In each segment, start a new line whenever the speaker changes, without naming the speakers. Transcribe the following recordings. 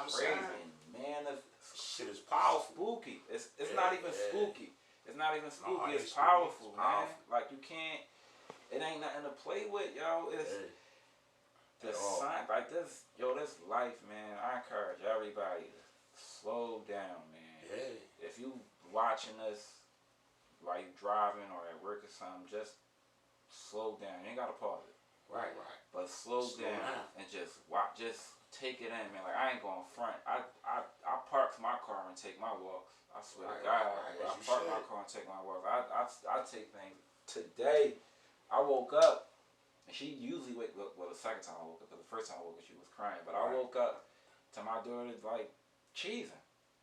crazy, man. The
shit is powerful.
Spooky. It's not even spooky. It's not even spooky. It's powerful, man. Like you can't. It ain't nothing to play with, yo. It's the sign like this. Yo, this life, man. I encourage everybody to slow down, man.
Yeah.
If you watching this, like driving or at work or something, just slow down. You ain't gotta pause it.
Right.
But slow down and just watch. Just take it in, man. Like I ain't going front. I park my car and take my walks. I swear to God, I park my car and take my walks. I take things. Today, I woke up and she usually wake up. Well, the second time I woke up, because the first time I woke up she was crying. But I woke up to my daughter like cheesing.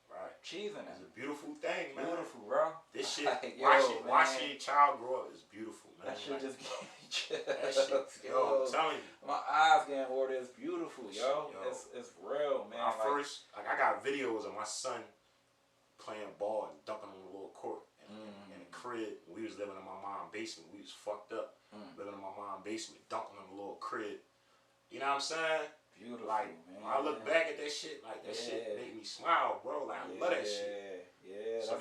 Right.
Cheesing.
It's a beautiful thing, man.
Beautiful, bro.
This shit, like, watching your child grow up is beautiful, man.
That shit just gave me chills.
That shit, yo, I'm telling you.
My eyes getting watered. It's beautiful, yo. It's real, man.
I got videos of my son playing ball and dunking on the little court in the crib. We was living in my mom's basement. We was fucked up. Living in my mom's basement, dunking on the little crib. You know what I'm saying?
Beautiful,
like,
man.
When I look back at that shit, like, that shit make me smile, bro. Like, I love that shit.
Yeah, so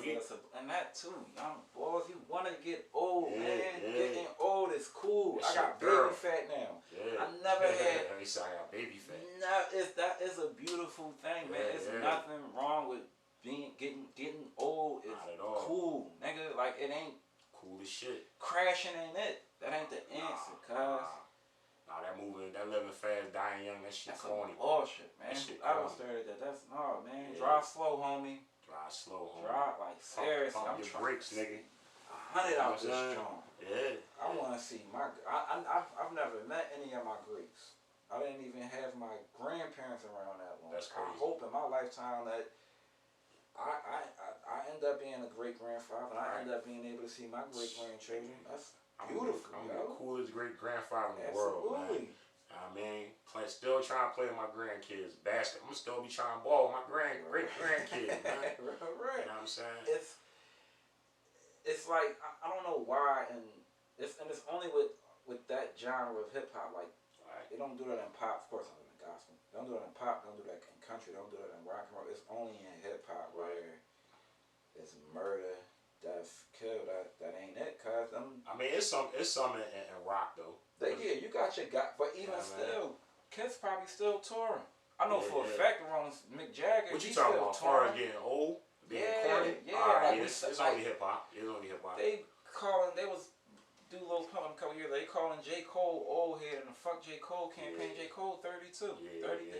and that too, young boys, you want to get old, man. Getting old is cool. I got baby fat now. I never had.
I got baby fat.
No, that is a beautiful thing, man. It's nothing wrong with getting old. It's cool, nigga. Like, it ain't
cool as shit.
Crashing ain't it. That ain't the answer, cuz.
Nah, that living fast, dying young, that shit corny.
Bullshit, man. I was started that. That's man. Drive slow, homie.
Drive slow, homie.
Drive like seriously.
Pump your brakes, nigga.
100 out this joint.
Yeah.
I want to see I've never met any of my Greeks. I didn't even have my grandparents around that long.
That's crazy.
I hope in my lifetime that I end up being a great grandfather. And I end up being able to see my great grandchildren. That's beautiful.
I'm the coolest great grandfather in the world, man. I mean, still trying to play with my grandkids. Basketball. I'm still be trying to ball with my great grandkids, man.
Right.
You know what I'm saying?
It's like I don't know why, and it's only with that genre of hip hop. Like they don't do that in pop. Of course, I'm in the gospel. They don't do that in pop. Don't do that in country. Don't do that in rock and roll. It's only in hip hop where it's murder, death, kill. That ain't it, cuz.
I mean, it's some in rock though.
You got your guy, but even still, kids probably still touring. I know for a fact around Mick Jagger.
What you talking about? As far as getting old, being corny?
Like
it's only hip hop. It's only hip hop.
They was do Lil Pump a couple years. They calling J. Cole old head and the fuck J. Cole campaign. J. Cole 32.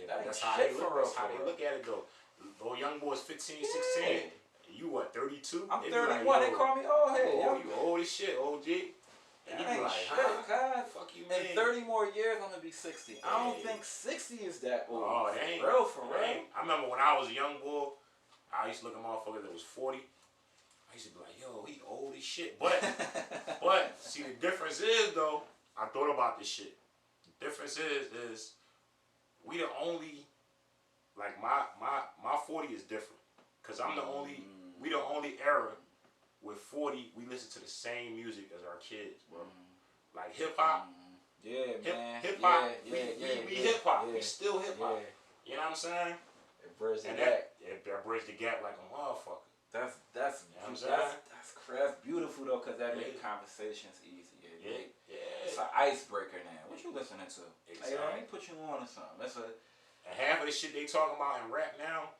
That's how they look. That's how they look at it though. Little young boys 15, 16. You what? 32?
I'm 31. They call me old head.
Oh, you old as shit, OG. And you be like, fuck you, man.
In 30 more years, I'm gonna be 60. I don't think 60 is that old.
Oh, it ain't.
For real.
I remember when I was a young boy, I used to look at motherfuckers that was 40. I used to be like, yo, he old as shit. But see, the difference is, though, I thought about this shit. The difference is we the only, like, my 40 is different. Because we the only era with 40, we listen to the same music as our kids, bro. Like hip hop.
Man.
Hip hop. We hip hop. We still hip hop. You know what I'm saying?
It bridges the
gap. That bridges the gap like a motherfucker.
That's beautiful though, cause that makes conversations easier. It's an icebreaker now. What you listening to?
Exactly.
Hey, let me put you on to something.
And half of the shit they talking about in rap now,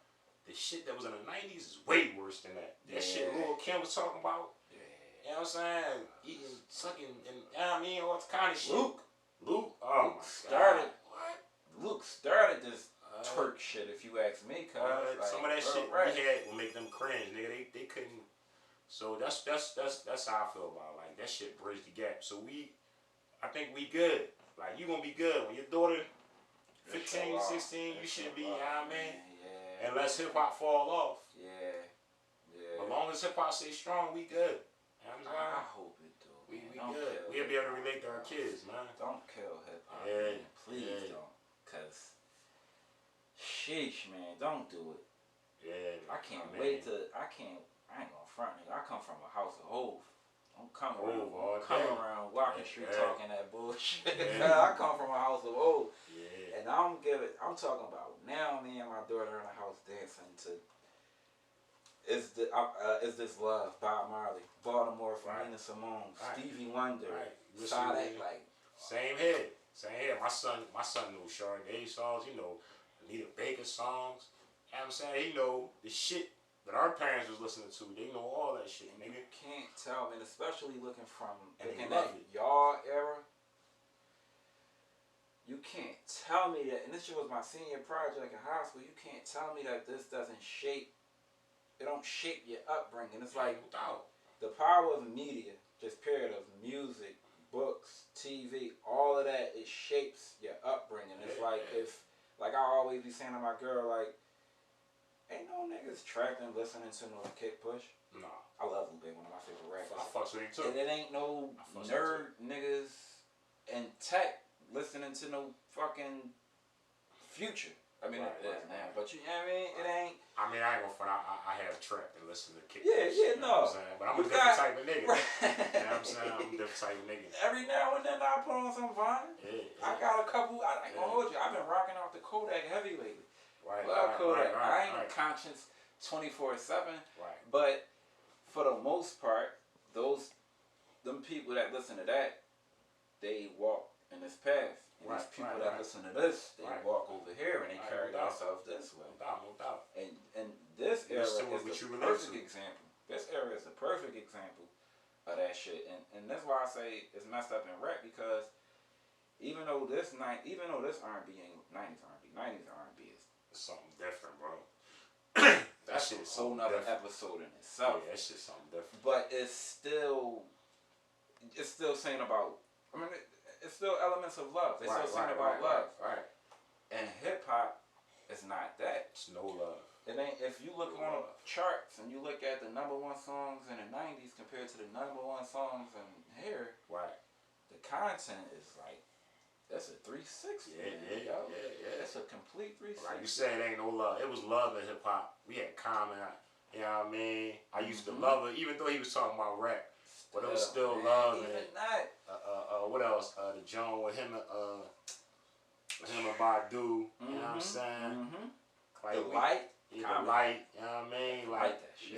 the shit that was in the 90s is way worse than that. That shit Lil Kim was talking about. You know what I'm saying? Eating, sucking, and you know what I mean? All kind of shit.
Luke.
Oh
Luke started. What? Luke started this twerk shit, if you ask me, cuz.
Some of that shit we had will make them cringe, nigga. They couldn't. So that's how I feel about it. Like, that shit bridged the gap. So I think we good. Like, you gonna be good. When your daughter 15, 16, you should be, you know what I mean? Unless hip hop fall off. But long as hip hop stay strong, we good. You know what
I hope it do.
We good. We'll be able to relate to our kids, man.
Don't kill hip hop. Please don't. Cause sheesh, man, don't do it. I can't wait to. I ain't gonna front nigga. I come from a house of Hov. Don't come around walking street talking that bullshit. I come from a house of Hov. And I'm talking about now me and my daughter in the house dancing to Is This Love, Bob Marley, Baltimore from Nina Simone, Stevie Wonder, Sade, like
same here. My son knows Sade songs, he know Anita Baker songs. You know what I'm saying? He know the shit that our parents was listening to. They know all that shit, nigga.
You can't tell, man, especially looking
And
at y'all era. You can't tell me that, and this shit was my senior project in high school, you can't tell me that this doesn't shape, it don't shape your upbringing. It's like, the power of media, just period, of music, books, TV, all of that, it shapes your upbringing. It's like like I always be saying to my girl, like, ain't no niggas tracking, listening to no Kick Push.
Nah.
I love Lupe, one of my favorite rappers.
I fucks with him too.
And it ain't no nerd niggas in tech listening to no fucking Future. I mean, it is now, but you know what I mean? It ain't.
I mean, I ain't gonna front. I have trapped and listened to Kick
Push.
You know what I'm saying? But I'm a different type of nigga.
Right.
You know what I'm saying? I'm a different type of nigga.
Every now and then I put on some Vine. I got a couple. I ain't gonna hold you. I've been rocking off the Kodak heavy lately. Love Kodak. I ain't conscious 24/7.
Right.
But for the most part, them people that listen to that, they walk in this path. And these people that listen to this, they walk over here and they carry themselves this way.
No doubt.
And this era is the perfect example. This era is the perfect example of that shit. And that's why I say it's messed up in rap, because even though this R&B ain't 90s R&B, 90s R&B is
something different, bro.
That's a whole nother episode in itself.
Yeah, that shit's something different.
But it's still saying about, I mean, it's still elements of love. It's still saying about love.
Right.
And hip hop is not that.
It's no love.
It ain't. If you look on the charts and you look at the #1 songs in the 90s compared to the #1 songs in here, the content is like, that's a 360. Yeah. It's a complete 360.
Like you said, it ain't no love. It was love in hip hop. We had Common. You know what I mean? I used to love it, even though he was talking about rap. But it was still love.
Even that.
What else? The Joan with him and Badu. You know what I'm saying? Like
the light.
The light. You know what I mean? Like we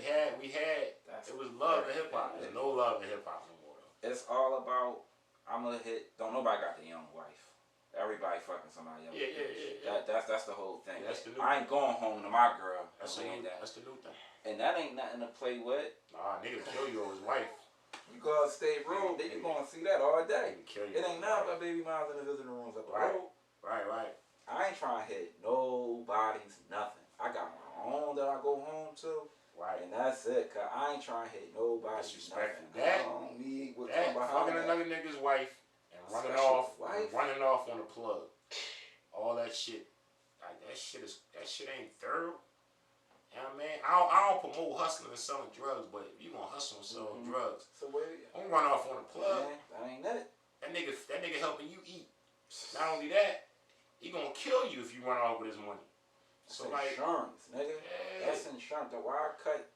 had. It was love in hip hop. There's no love in hip hop no more though.
It's all about, I'm gonna hit. Don't nobody got the young wife. Everybody fucking somebody else.
Yeah.
That's the whole thing.
That's the new
I ain't going home to my girl.
That's the new thing.
And that ain't nothing to play with.
Nah, nigga kill you over his wife.
You go out State Road, then you gonna see that all day. It ain't nothing but baby moms in the visiting rooms up the road.
Right.
I ain't trying to hit nobody's nothing. I got my own that I go home to.
Right.
And that's it, cause I ain't trying to hit nobody's nothing.
That fucking another nigga's wife and running off on a plug. All that shit. Like that shit ain't thorough. You know what I mean? I don't promote hustling and selling drugs, but if you gonna hustle and sell drugs,
so
don't run off on a plug.
That ain't it.
That nigga helping you eat. Not only that, he gonna kill you if you run off with his money.
So like insurance, nigga. Yeah. That's insurance. The wire cut.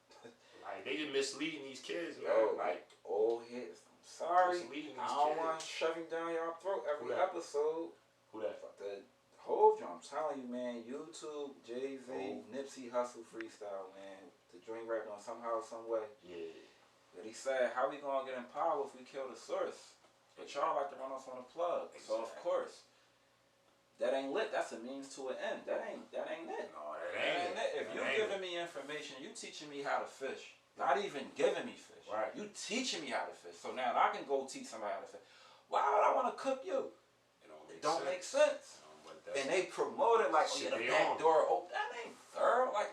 Like they just misleading these kids, man.
Yo, like old heads. I'm sorry. I don't want to shove him down your throat every episode.
Who that?
The whole I'm telling you, man. YouTube, Jay-Z, Nipsey Hussle freestyle, man. The dream rapping on somehow, some way.
Yeah.
But he said, how we gonna get in power if we kill the source? But y'all like to run us on a plug. Exactly. So of course, that ain't lit. That's a means to an end. That ain't it.
No, that ain't it.
If you giving me information, you teaching me how to fish. Not even giving me fish.
Right.
You teaching me how to fish. So now I can go teach somebody how to fish. Why would I want to cook you? It don't make sense. And they promote it like, the back door. Oh, that ain't thorough. Like,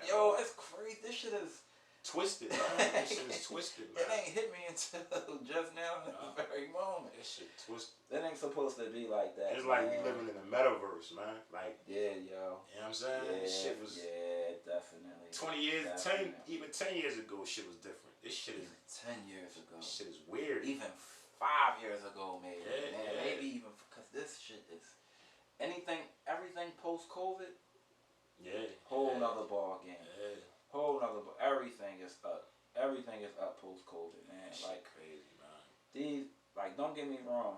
yo, it's crazy. This shit is
twisted, man. This shit is twisted, man.
It ain't hit me until just now in the very moment.
This shit twisted.
That ain't supposed to be like that.
It's like we living in the metaverse, man. Like,
yo.
You know what I'm saying? This shit was.
Yeah, definitely.
20 years, definitely. Even 10 years ago, shit was different. This shit is.
10 years ago.
This shit is weird.
Even 5 years ago, maybe.
Yeah.
Maybe even, because this shit is. Everything post-COVID.
Yeah.
Whole nother ball game.
Yeah.
Whole nother ball. Everything is up. Everything is up post-COVID, man. Like
crazy, man.
Don't get me wrong.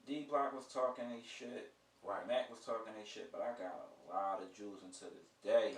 D Block was talking his shit.
Right.
Mac was talking that shit, but I got a lot of Jews until this day.